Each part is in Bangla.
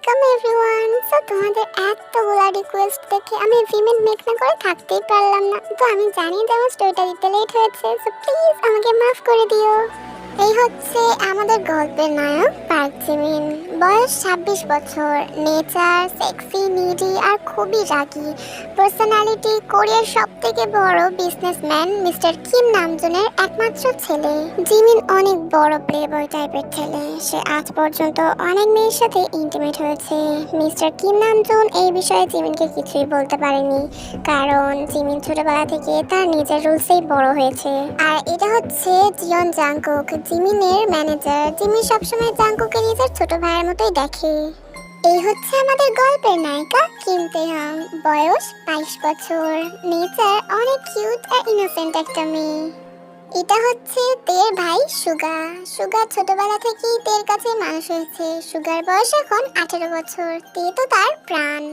Welcome everyone. সো তোমাদের এতগুলা রিকোয়েস্ট দেখে আমি ভিমেন মেক না করে থাকতেই পারলাম না। তো আমি জানি যে আমার স্টোরিটা দিতে লেট হয়েছে, সো প্লিজ আমাকে মাফ করে দিও। এই হচ্ছে আমাদের গল্পের নায়ক পার্ক জিমিন। বয়স 26 বছর, নেচার সেক্সি, নিডি আর খুবই রাগী। পার্সোনালিটি কোরিয়ার সবথেকে বড় বিজনেসম্যান মিস্টার কিম নামজনের একমাত্র ছেলে। জিমিন অনেক বড় প্লেবয় টাইপের ছেলে। সে আজ পর্যন্ত অনেক মেয়ের সাথে ইন্টিমেট হয়েছে। মিস্টার কিম নামজুন এই বিষয়ে জিমিনকে কিছুই বলতে পারেনি, কারণ জিমিন ছোটবেলা থেকে তার নিজের রুলসেই বড় হয়েছে। আর এটা হচ্ছে জিয়ন জাংকুক, জিমিনের ম্যানেজার। জিমিন সবসময় জাংকুককে নিজের ছোট ভাইয়ের মতোই দেখে। এই হচ্ছে আমাদের গল্পের নায়িকা কিম তেহং। বয়স 22 বছর, নেচার অনেক কিউট আর ইনোসেন্ট একটা মেয়ে। এটা হচ্ছে তের ভাই সুগা। সুগা ছোটবেলা থেকেই তের কাছে মানুষ হয়েছে। সুগার বয়স এখন 18 বছর। তে তো তার প্রাণ।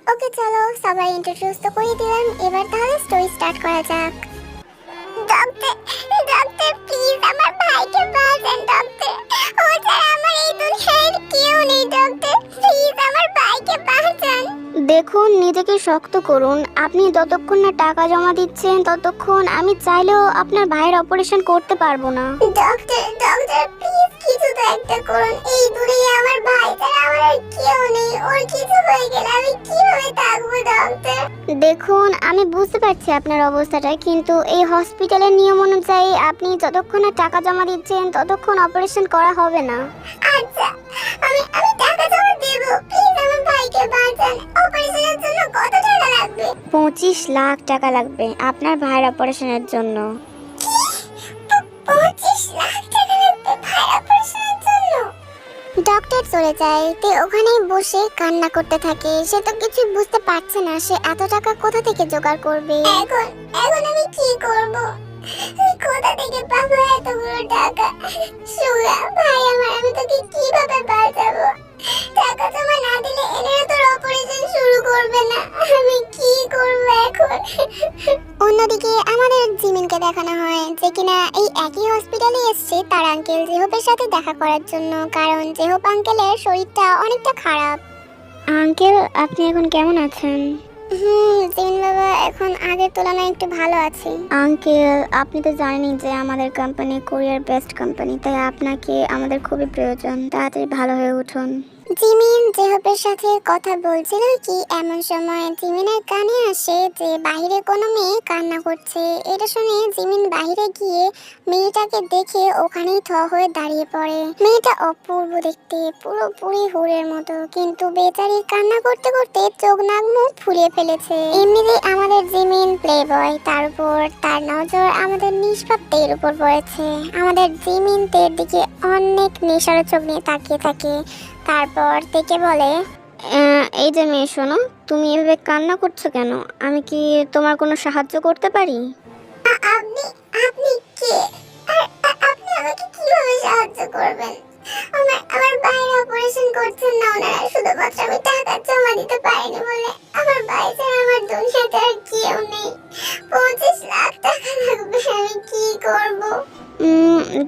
ওকে চলো, সবাই ইন্ট্রোডিউস তো করে দিলাম, এবার তাহলে স্টোরি স্টার্ট করা যাক। ডক্টর, ডক্টর প্লিজ আমার ভাইকে বাঁচান ডক্টর। ও ছাড়া আমার এই দুনিয়ায় কেউ নেই ডক্টর, প্লিজ আমার ভাইকে বাঁচান। দেখুন, নিজেকে শক্ত করুন। আপনি যতক্ষণ না টাকা জমা দিচ্ছেন ততক্ষণ আমি চাইলেও আপনার ভাইয়ের অপারেশন করতে পারবো না। ডক্টর, ডক্টর প্লিজ কিছু তো একটা করুন। এই দুনিয়ায় আমার ভাই ছাড়া আমার আর কেউ নেই। ওর কিছু হয়ে গেলে আমি কিভাবে থাকবো ডক্টর? দেখুন, আমি বুঝতে পারছি আপনার অবস্থাটা, কিন্তু এই হসপিটালের নিয়ম অনুযায়ী আপনি যতক্ষণ না টাকা জমা দিচ্ছেন ততক্ষণ অপারেশন করা হবে না। আচ্ছা, আমি টাকা জমা দেব, প্লিজ আমার ভাইকে বাঁচান। অপারেশনের জন্য কত টাকা লাগবে? 25 লাখ টাকা লাগবে আপনার ভাইয়ের অপারেশনের জন্য। 25 লাখ টাকা লাগবে ভাই অপারেশনের জন্য? ডক্টর চলে যায়, তে ওখানেই বসে কান্না করতে থাকে। সে তো কিছু বুঝতে পারছে না সে এত টাকা কোথা থেকে জোগাড় করবে। এখন আমি কি করব? কোথা থেকে পাবো এতগুলো টাকা? সুগা ভাই আমার, আমি তোকে কিভাবে বাঁচাবো? টাকা জমা না দিলে এরা তোর অপারেশন শুরু করবে না। আমি কি করব এখন? অন্যদিকে আমাদের জিমিনকে দেখানো হয় যে কিনা এই একই হসপিটালে এসেছে তার আঙ্কেল জেহপের সাথে দেখা করার জন্য, কারণ জেহপ আঙ্কেলের শরীরটা অনেকটা খারাপ। আঙ্কেল, আপনি এখন কেমন আছেন? জিমিন বাবা এখন আগের তুলনায় একটু ভালো আছি। আঙ্কেল, আপনি তো জানেনই যে আমাদের কোম্পানি কোরিয়ার বেস্ট কোম্পানি, তাই আপনাকে আমাদের খুবই প্রয়োজন। তাড়াতাড়ি ভালো হয়ে উঠুন। জিমিন জেহপের সাথে কথা বলছিল কি এমন সময় জিমিনের কানে আসে যে বাইরে কোনো মেয়ে কান্না করছে। এটা শুনে জিমিন বাইরে গিয়ে মেয়েটাকে দেখে ওখানেই থ হয়ে দাঁড়িয়ে পড়ে। মেয়েটা অপূর্ব দেখতে, পুরোপুরি হুড়ের মতো, কিন্তু বেচারি কান্না করতে করতে চোখ নাক মুখ ফুলিয়ে ফেলেছে। এমনিতেই আমাদের জিমিন প্লে বয়, তার উপর তার নজর আমাদের নিষ্পাপ তের উপর পড়েছে। আমাদের জিমিন তের দিকে অনেক নেশার চোখ নিয়ে তাকিয়ে থাকে। তারপর থেকে বলে, এই যে মেয়ে, শোনো, তুমি এভাবে কান্না করছো কেন? আমি কি তোমার কোনো সাহায্য করতে পারি? আপনি আপনি কে? আর আপনি আমাকে কিভাবে সাহায্য করবেন? আমার ভাইয়ের অপারেশন করছেন না ওনারা, শুধুমাত্র আমি টাকা জমা দিতে পারিনি বলে। আমার ভাই ছাড়া আমার দুনিয়াতে আর কেউ নেই। 25 লাখ টাকা লাগবে, আমি কি করব?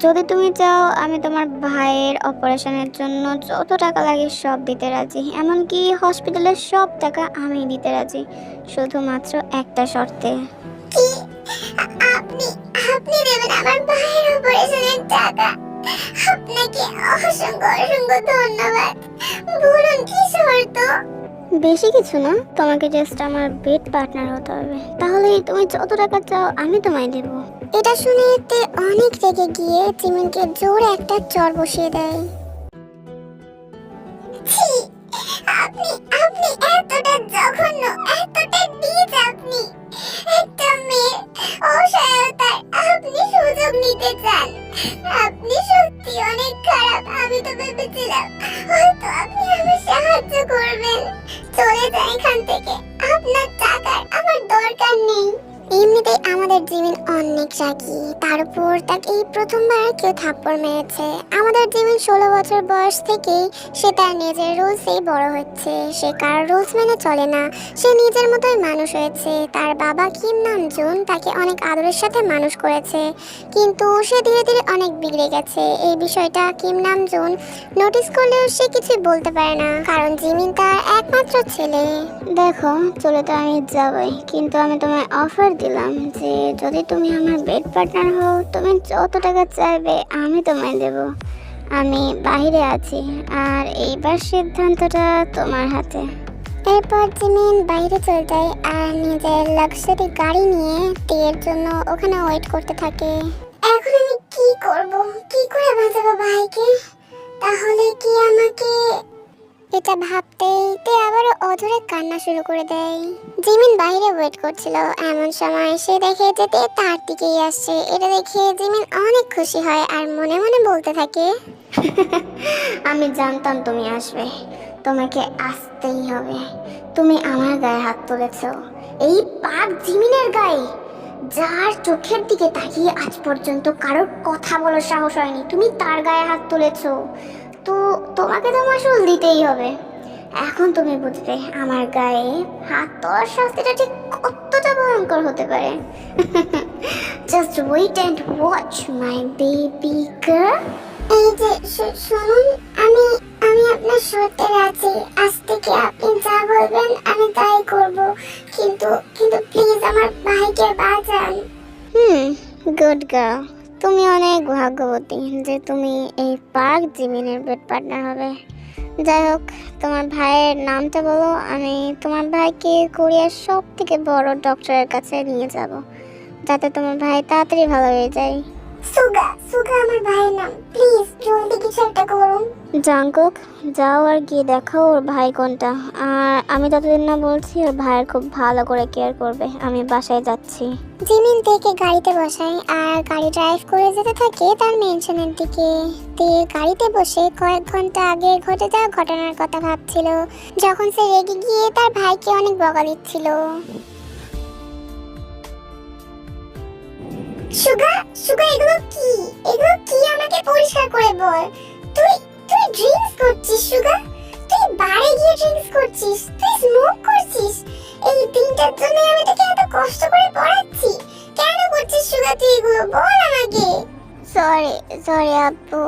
যদি তুমি চাও আমি তোমার ভাইয়ের অপারেশনের জন্য যত টাকা লাগে সব দিতে রাজি, এমনকি হসপিটালের সব টাকা আমি দিতে রাজি, শুধুমাত্র একটা শর্তে। কি? আপনি আপনি দেবেন আমার ভাইয়ের অপারেশনের টাকা? আপনাকে অসংখ্য অসংখ্য ধন্যবাদ। বলুন কি শর্ত? বেশি কিছু না, তোমাকে জাস্ট আমার বেড পার্টনার হতে হবে, তাহলেই তুমি যত টাকা চাও আমি তোমায় দেব। এটা শুনে তে অনেক রেগে গিয়ে জিমিনকে জোরে একটা চড় বসিয়ে দেয়। ছি, আপনি আপনি এতটা জঘন্য, এতটা নীচ আপনি! একটা মেয়ের অসহায়তায় আপনি সুযোগ নিতে চান। আপনি সত্যি অনেক খারাপ। আমি তো ভেবেছিলাম হয়তো আপনি আমার সাহায্য করবেন। চলে যান এখান থেকে, আপনার টাকার আমার দরকার নেই। এমনিতেই আমাদের জিমিন অনেক রাগী, তার উপর তাকে এই প্রথমবার কেউ থাপ্পড় মেরেছে। আমাদের জিমিন 16 বছর বয়স থেকেই সে তার নিজের রুলসেই বড় হচ্ছে, সে কার রুলস মেনে চলে না, সে নিজের মতোই মানুষ হয়েছে। তার বাবা কিম নাম জুন তাকে অনেক আদরের সাথে মানুষ করেছে, কিন্তু সে ধীরে ধীরে অনেক বিগড়ে গেছে। এই বিষয়টা কিম নাম জুন নোটিস করলেও সে কিছুই বলতে পারে না, কারণ জিমিন তার একমাত্র ছেলে। দেখো, চলে তো আমি যাবই, কিন্তু আমি তোমায় অফার দিলাম যে যদি তুমি আমার বেড পার্টনার হও, তুমি যত টাকা চাইবে আমি তোমায় দেব। আমি বাইরে আছি, আর এইবার সিদ্ধান্তটা তোমার হাতে। এরপর জিমিন বাইরে চলে যায় আর নিজের লাক্সারি গাড়ি নিয়ে তের জন্য ওখানে ওয়েট করতে থাকে। এখন আমি কি করব, কি করে বাঁচাবো ভাইকে? তাহলে কি আমাকে, এটা ভাবতেই তে আবার অধরে কান্না শুরু করে দেয়। জিমিন বাইরে ওয়েট করছিল, এমন সময় সে দেখে যে তে তার দিকেই আসছে। এটা দেখে জিমিন অনেক খুশি হয় আর মনে মনে বলতে থাকে, আমি জানতাম তুমি আসবে, তোমাকে আসতেই হবে। তুমি আমার গায়ে হাত তুলেছো, এই পাক জিমিনের গায়ে, যার চোখের দিকে তাকিয়ে আজ পর্যন্ত কারোর কথা বলার সাহস হয়নি, তুমি তার গায়ে হাত তুলেছো। তো তোমাকে তো মাসুল দিতেই হবে। এখন তুমি বুঝবে আমার গায়ে হাত তোলার শাস্তিটা ঠিক কতটা ভয়ঙ্কর হতে পারে। Just wait and watch my baby girl. এই যে শুনুন, আমি আমি আপনার শর্তে রাজি। আজ থেকে আপনি যা বলবেন আমি তাই করব, কিন্তু কিন্তু প্লিজ আমার ভাইকে বাঁচান। গুড গার্ল, তুমি অনেক ভাগ্যবতী যে তুমি এই পার্ক জিমিনের বেড পার্টনার হবে। যাই হোক, তোমার ভাইয়ের নামটা বলো, আমি তোমার ভাইকে কোরিয়ার সব থেকে বড় ডক্টরের কাছে নিয়ে যাব, যাতে তোমার ভাই তাড়াতাড়ি ভালো হয়ে যায়। সুগা, সুগা আমার ভাইয়ের নাম, প্লিজ জলদি কিছু একটা করুন। জাংকুক, যাও আর গিয়ে দেখো ওর ভাই কোনটা। আর আমি যতদিন না বলছি, ওর ভাইয়ের খুব ভালো করে কেয়ার করবে। আমি বাসায় যাচ্ছি। জিমিন তেকে গাড়িতে বসায় আর গাড়ি ড্রাইভ করে যেতে থাকে তার মেনশনের দিকে। তে গাড়িতে বসে কয়েক ঘন্টা আগে ঘটে যাওয়া ঘটনার কথা ভাবছিল, যখন সে রেগে গিয়ে তার ভাইকে অনেক বকা দিচ্ছিল। সুগা, সুগা এগুলো কি? এগুলো কি আমাকে পরিষ্কার করে বল। তুই তুই ড্রিঙ্কস করছিস সুগা? তুই বারে গিয়ে ড্রিঙ্কস করছিস? তুই স্মোক করছিস? এই দিনটার জন্য আমি তোকে এত কষ্ট করে পড়াচ্ছি, কেন করছিস সুগা তুই এগুলো? বল আমাকে। সরি আপু,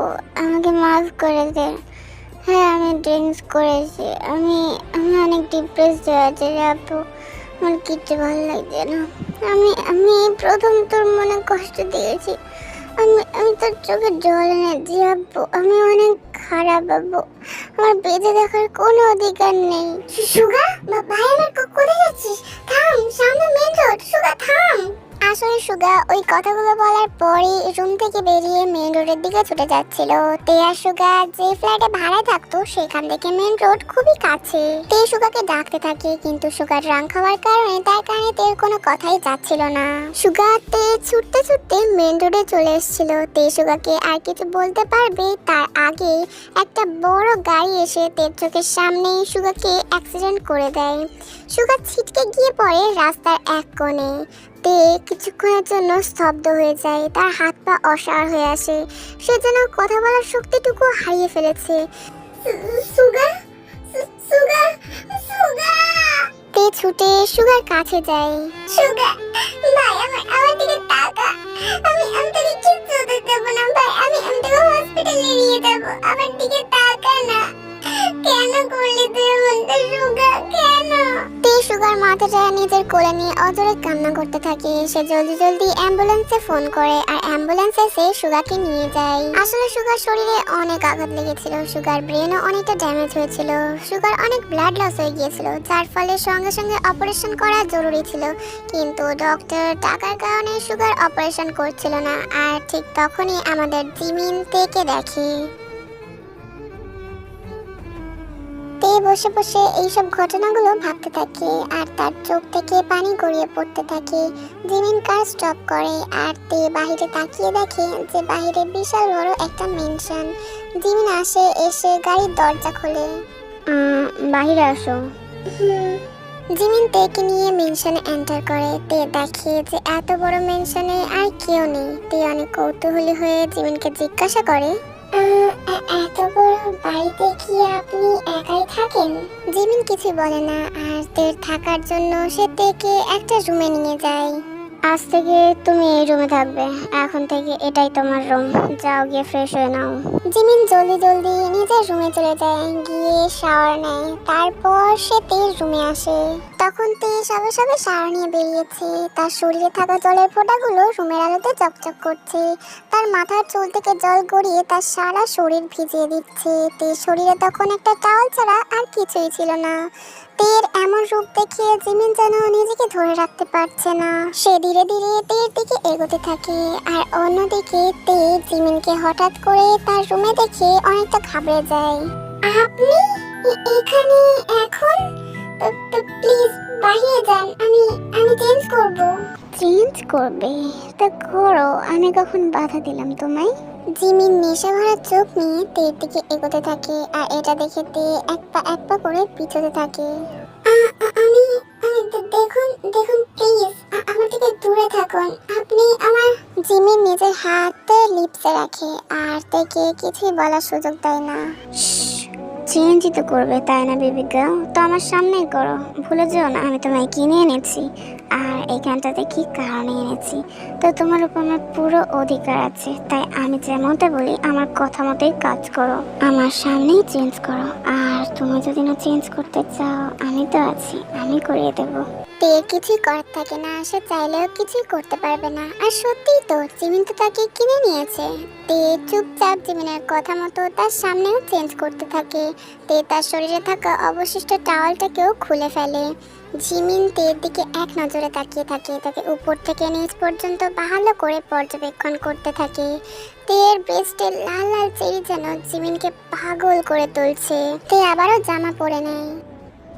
আমাকে মাফ করে দে। হ্যাঁ, আমি ড্রিঙ্কস করেছি। আমি আমি অনেক ডিপ্রেসড হয়ে আছি রে আপু, আমার কিচ্ছু ভালো লাগছে না। আমি আমি এই প্রথম তোর মনে কষ্ট দিয়েছি। আমি তোর চোখে জল এনেছি আপু। আমি অনেক খারাপ আপু, আমার বেঁচে দেখার কোনো অধিকার নেই। সুগা, ভাই আমার কোথায় যাচ্ছিস? থাম, সামনে মেন রোড। সুগা থাম। আসলে সুগা ওই কথাগুলো বলার পরই রুম থেকে বেরিয়ে মেন রোডের দিকে ছুটে যাচ্ছিল। তে আর সুগা যে ফ্ল্যাটে ভাড়া থাকতো সেখান থেকে মেন রোড খুবই কাছে। তে সুগাকে ডাকতে থাকে, কিন্তু সুগার রাং খাওয়ার কারণে তার কানে তের কোনো কথাই যাচ্ছিল না। সুগা তে ছুটতে ছুটতে মেন রোডে চলে এসেছিল। তে সুগাকে আর কিছু বলতে পারবে তার আগে একটা বড় গাড়ি এসে তের চোখের সামনেই সুগাকে অ্যাক্সিডেন্ট করে দেয়। সুগা ছিটকে গিয়ে পড়ে রাস্তার এক কোণে। তে কিছুক্ষণের জন্য স্তব্ধ হয়ে যায়, তার হাত পা অসাড় হয়ে আসে, সে যেন কথা বলার শক্তিটুকু হারিয়ে ফেলেছে। সুগা, সুগা, সুগা। তে ছুটে সুগার কাছে যায়। সুগা, ভাই আমার দিকে তাকা। আমি তোকে কিচ্ছু হতে দেব না ভাই। আমি তোকে হসপিটালে নিয়ে যাব। আমার দিকে তাকা না। কেন করলি তুই এমনটা সুগা, কেন? তে সুগার মাথাটা নিজের কোলে নিয়ে অজরে কান্না করতে থাকে। সে জলদি জলদি অ্যাম্বুলেন্সে ফোন করে আর অ্যাম্বুলেন্স এসে সুগাকে নিয়ে যায়। আসলে সুগার শরীরে অনেক আঘাত লেগেছিল, সুগার ব্রেনও অনেকটা ড্যামেজ হয়েছিল, সুগার অনেক ব্লাড লস হয়ে গিয়েছিল, যার ফলে সঙ্গে সঙ্গে অপারেশন করা জরুরি ছিল। কিন্তু ডক্টর টাকার কারণে সুগার অপারেশন করছিল না। আর ঠিক তখনই আমাদের জিমিন তেকে দেখে। তে বসে বসে এইসব ঘটনাগুলো ভাবতে থাকে আর তার চোখ থেকে পানি গড়িয়ে পড়তে থাকে। জিমিন কার স্টপ করে আর তে বাহিরে তাকিয়ে দেখে যে বাহিরে বিশাল বড় একটা মেনশন। জিমিন আসে, এসে গাড়ির দরজা খোলে। বাহিরে আসো। জিমিন তেকে নিয়ে মেনশনে এন্টার করে। তে দেখে যে এত বড় মেনশনে আর কেউ নেই। তে অনেক কৌতূহলী হয়ে জিমিনকে জিজ্ঞাসা করে, এত বড় বাড়িতে কি আপনি একাই থাকেন? জিমিন কিছু বলে না আর তের থাকার জন্য সে তেকে একটা রুমে নিয়ে যায়। আজ থেকে তুমি এই রুমে থাকবে, এখন থেকে এটাই তোমার রুম, যাও গিয়ে ফ্রেশ হয়ে নাও। জিমিন জলদি জলদি নিজের রুমে চলে যায়, গিয়ে শাওয়ার নেয়। তারপর সে তের রুমে আসে। তখন তে সবে সবে শাওয়ার নিয়ে বেরিয়েছে। তার শরীরে থাকা জলের ফোঁটাগুলো রুমের আলোতে চকচক করছে। তার মাথার চুল থেকে জল গড়িয়ে তার সারা শরীর ভিজিয়ে দিচ্ছে। তের শরীরে তখন একটা টাওয়াল ছাড়া আর কিছুই ছিল না। তের এমন রূপ দেখে জিমিন যেন নিজেকে ধরে রাখতে পারছে না। সে ধীরে ধীরে তের দিকে এগোতে থাকে। আর অন্যদিকে তে জিমিনকে হঠাৎ করে তার রুমে দেখে অনেকটা ঘাবড়ে যায়। আপনি এখানে এখন? প্লিজ বাইরে যান, আমি চেঞ্জ করব। চেঞ্জ করবে? তা করো, আমি কখন বাধা দিলাম তোমায়? জিমিন নেশা ভরা চোখ নিয়ে তের দিকে এগোতে থাকে। আর এটা দেখে তে এক পা করে পিছোতে থাকে। আমি দেখুন প্লিজ, আমার থেকে দূরে থাকুন। আপনি আমার। জিমিন নিজের হাত লিপসে রাখে আর তাকে কিছুই বলার সুযোগ দেয় না। চেঞ্জই তো করবে, তাই না বেবি গার্ল? তো আমার সামনেই করো। ভুলে যেও না আমি তোমায় কিনে এনেছি, আর এইখানটাতে কি কারণে এনেছি। তো তোমার উপর আমার পুরো অধিকার আছে, তাই আমি যেমনটা বলি আমার কথা মতোই কাজ করো। আমার সামনেই চেঞ্জ করো। আর তুমি যদি না চেঞ্জ করতে চাও, আমি তো আছি, আমি করিয়ে দেবো। তে কিছুই করার থাকে না, সে চাইলেও কিছুই করতে পারবে না। আর সত্যিই তো জিমিন তো তাকে কিনে নিয়েছে। তে চুপচাপ জিমিনের কথা মতো তার সামনেও চেঞ্জ করতে থাকে। তে তার শরীরে থাকা অবশিষ্ট টাওয়ালটাকেও খুলে ফেলে। জিমিন তের দিকে এক নজরে তাকিয়ে থাকে। তাকে উপর থেকে নিচ পর্যন্ত ভালো করে পর্যবেক্ষণ করতে থাকে। তের ব্রেস্টের লাল লাল চেরি যেন জিমিনকে পাগল করে তুলছে। তে আবারও জামা পরে নেয়।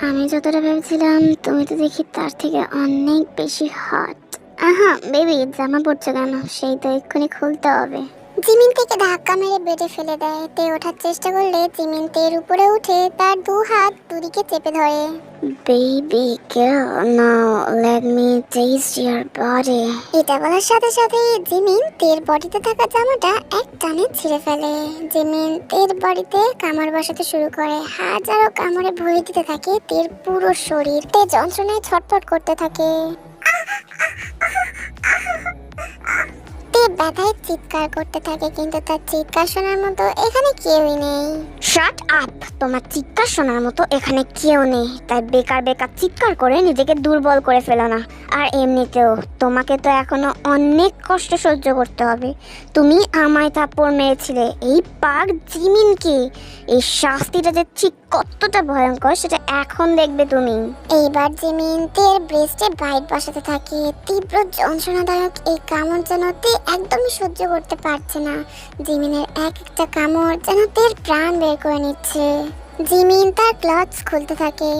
আমি যতটা ভেবেছিলাম তুমি তো দেখি তার থেকে অনেক বেশি হট। আহা বেবি, জামা পড়ছো কেন? সেই তো এক্ষুনি খুলতে হবে। জিমিন থেকে ধাক্কা মেরে বেডে ফেলে দেয়। তে ওঠার চেষ্টা করলে জিমিন তের উপরে উঠে তার দু হাত দুদিকে চেপে ধরে। Baby girl, now let me test your body. এটা বলার সাথে সাথে জিমিন তের বডিতে থাকা জামাটা এক টানে ছিঁড়ে ফেলে। জিমিন তের বডিতে কামড় বসাতে শুরু করে। হাজারো কামড়ে ভরে দিতে থাকে তের পুরো শরীর। তে যন্ত্রণায় ছটফট করতে থাকে। তে ব্যথায় চিৎকার করতে থাকে, কিন্তু তার চিৎকার শোনার মতো এখানে কেউই নেই। Shut up! তোমার চিৎকার শোনার মতো এখানে কেউ নেই, তাই বেকার বেকার চিৎকার করে নিজেকে দুর্বল করে ফেলো না। আর এমনিতেও তোমাকে তো এখনো অনেক কষ্ট সহ্য করতে হবে। তুমি আমায় থাপ্পড় মেরেছিলে এই পাগ জিমিনকে। এই শাস্তিটা যে ঠিক কতটা ভয়ঙ্কর সেটা এখন দেখবে তুমি। এইবার জিমিন তের ব্রেস্টে বাইট বসাতে থাকে। তীব্র যন্ত্রণাদায়ক এই কামড় যেন তে একদমই সহ্য করতে পারছে না। জিমিনের এক একটা কামড় যেন তের প্রাণ বের করে নিচ্ছে। জিমিন তার ক্লথস খুলতে থাকে।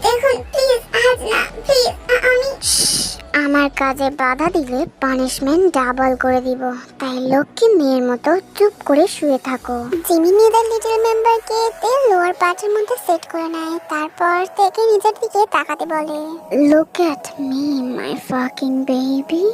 দেখুন প্লিজ, আজ না প্লিজ, আমি। আমার কাজে বাধা দিলে পানিশমেন্ট ডাবল করে দিব, তাই লক্ষ্মী মেয়ের মতো চুপ করে শুয়ে থাকো। জিমিন নিজের লিটল মেম্বারকে তের লোয়ার পার্টের মধ্যে সেট করে নেয়। তারপর তেকে নিজের দিকে তাকাতে বলে, look at me my fucking baby.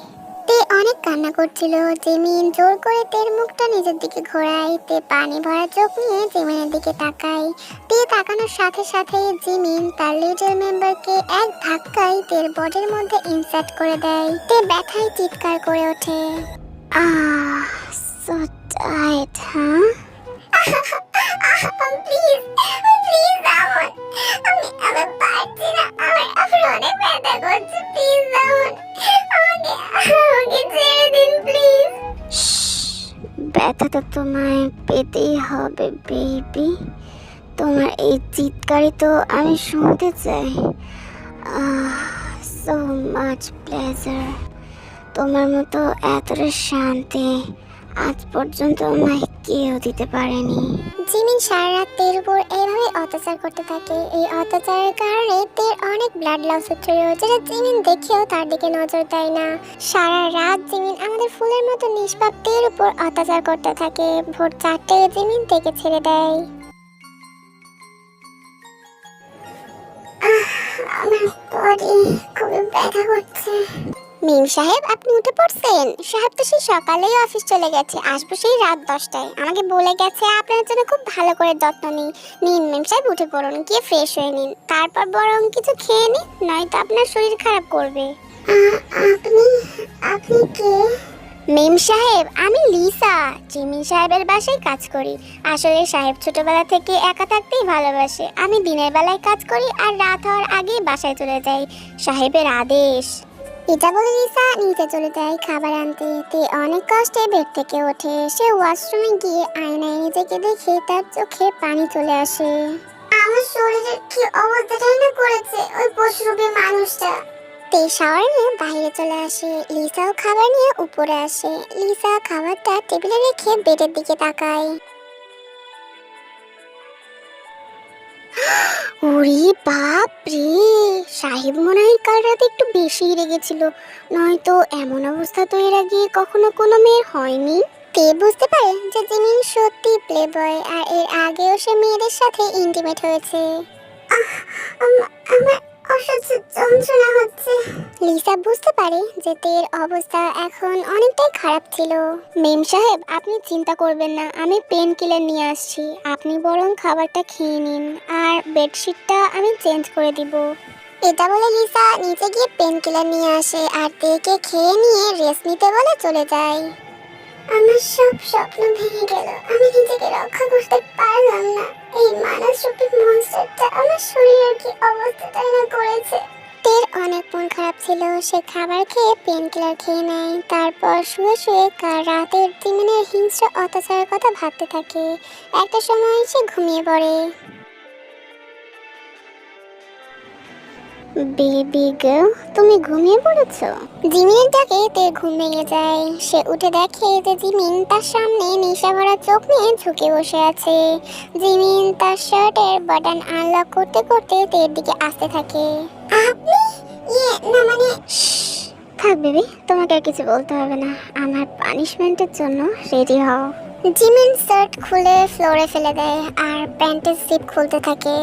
তে অনেক কান্না করছিল। জিমিন জোর করে তের মুখটা নিজের দিকে ঘোরায়। তে পানি ভরা চোখ নিয়ে জিমিনের দিকে তাকায়। তে তাকানোর সাথে সাথে জিমিন তার লিটল মেম্বারকে এক ধাক্কায় তের বডির মধ্যে ইনসার্ট করে দেয়। তে ব্যথায় চিৎকার করে ওঠে। সো টাইট, হ্যাঁ? প্লিজ প্লিজ আমি পারছি না, আমার অনেক ব্যথা করছে। প্লিজ আমাকে ছেড়ে দিন প্লিজ। ব্যথা তো তোমায় পেতেই হবে বেবি। তোমার এই চিৎকারই তো আমি শুনতে চাই। So much pleasure. তোমার মতো এতটা শান্তি আজ পর্যন্ত আমায় কেউ দিতে পারেনি। জিমিন সারা রাত তের উপর এইভাবে অত্যাচার করতে থাকে। এই অত্যাচারের কারণে তের অনেক ব্লাড লস হচ্ছিল, যেটা জিমিন দেখেও তার দিকে নজর দেয় না। সারা রাত জিমিন আমাদের ফুলের মতো নিষ্পাপ তের উপর অত্যাচার করতে থাকে। ভোর 4টায় জিমিন তেকে ছেড়ে দেয়। আমার বডি খুবই ব্যথা করছে। মিম সাহেব, আপনি উঠে পড়ছেন? সাহেব তো সেই সকালেই অফিস চলে গেছে, আসবো সেই রাত 10টায়। আমাকে বলে গেছে আপনার জন্য খুব ভালো করে যত্ন নিই। নিন মিম সাহেব, উঠে পড়ুন, গিয়ে ফ্রেশ হয়ে নিন, তারপর বরং কিছু খেয়ে নিন, নয়তো আপনার শরীর খারাপ করবে। আপনি আপনি কে? মিম সাহেব, আমি লিসা, জিমিন সাহেবের বাসায় কাজ করি। আসলে সাহেব ছোটবেলা থেকে একা থাকতেই ভালোবাসে। আমি দিনের বেলায় কাজ করি আর রাত হওয়ার আগেই বাসায় চলে যাই, সাহেবের আদেশ। এটা বলে লিসা নিচে চলে যায় খাবার আনতে। তে অনেক কষ্টে বেড থেকে ওঠে। সে ওয়াশরুমে গিয়ে আয়নায় নিজেকে দেখে তার চোখে পানি চলে আসে। আমার শরীরের কি অবস্থাটাই না করেছে ওই পশুরূপী মানুষটা। তে শাওয়ার নিয়ে বাইরে চলে আসে। লিসাও খাবার নিয়ে উপরে আসে। লিসা খাবারটা টেবিলে রেখে বেডের দিকে তাকায়। ওরে বাপ রে, সাহেব মনে হয় কাল রাতে একটু বেশি রেগেছিল, নয়তো এমন অবস্থা তো এর আগে কখনো কোনো মেয়ের হয়নি। তে বুঝতে পারে যে জিমিন সত্যি প্লে বয়, আর এর আগেও সে মেয়েদের সাথে ইন্টিমেট হয়েছে। আমার অসহ্য যন্ত্রণা হচ্ছে। লিসা বুঝতে পারে যে তের অবস্থা এখন অনেকটাই খারাপ ছিল। মেম সাহেব, আপনি চিন্তা করবেন না, আমি পেন কিলার নিয়ে আসছি, আপনি বরং খাবারটা খেয়ে নিন, আর বেডশিটটা আমি চেঞ্জ করে দিব। এটা বলে লিসা নিচে গিয়ে পেন কিলার নিয়ে আসে আর তেকে খেয়ে নিয়ে রেস্ট নিতে বলে চলে যায়। আমার সব স্বপ্ন ভেঙে গেল, আমি নিজেকে রক্ষা করতে পারলাম না। এই মানসরূপী মনস্টারটা আমার শরীরের কি অবস্থাটাই না করেছে। তের অনেক মন খারাপ ছিল। সে খাবার খেয়ে পেন কিলার খেয়ে নেয়, তারপর শুয়ে শুয়ে রাতের জিমিনের হিংস্র অত্যাচারের কথা ভাবতে থাকে। একটা সময় সে ঘুমিয়ে পড়ে। বেবি গার্ল, তুমি ঘুমিয়ে পড়েছো? জিমিনের ডাকে তে ঘুম ভেঙে যায়। সে উঠে দেখে যে জিমিন তার সামনে নেশা ভরা চোখ নিয়ে ঝুঁকে বসে আছে। জিমিন তার শার্টের বাটন আনলক করতে করতে তের দিকে আসতে থাকে। আপনি না মানে থাক বেবি, তোমাকে আর কিছু বলতে হবে না, আমার পানিশমেন্টের জন্য রেডি হও। জিমিন শার্ট খুলে ফ্লোরে ফেলে দেয় আর প্যান্টের জিপ খুলতে থাকে।